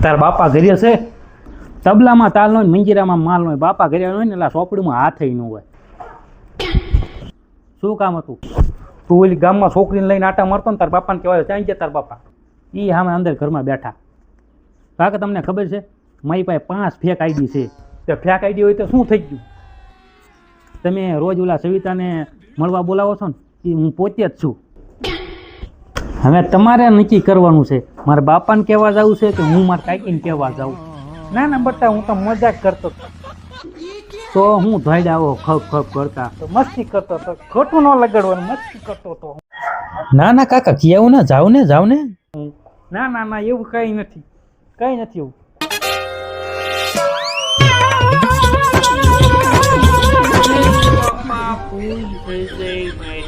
તાર બાપા ઘરે છે? તબલામાં તાલ ન હોય, મંજીરામાં માલ ન હોય, બાપા ઘરે હોય ને એટલે સોપડીમાં હાથે ન હોય. શું કામ હતું? તું ઓલી ગામમાં છોકરીને લઈને આટા મારતો ને તાર બાપાને કહેવાય ત્યાં ગયા તાર બાપા એ સામે અંદર ઘરમાં બેઠા. કાકે તમને ખબર છે મારી પાસે 5 ફેક આઈડી છે. તો ફેક આઈડી હોય તો શું થઈ ગયું? તમે રોજ ઓલા સવિતાને મળવા બોલાવો છો ને એ હું પોતે જ છું. હવે તમારે નક્કી કરવાનું છે મારા બાપાને કહેવા જવું છે કે હું મારા કાકીને કહેવા જાઉં. ના ના બટા હું તો મજાક કરતો હતો. તો હું ધોઈડા આવો ખપ ખપ કરતા તો મસ્તી કરતો હતો. ખોટું ન લગાડવાનું મસ્તી કરતો હતો. ના ના કાકા કેવું ના જાવ ને. ના ના ના એવું કઈ નથી એવું. ફૂલ થઈ જાય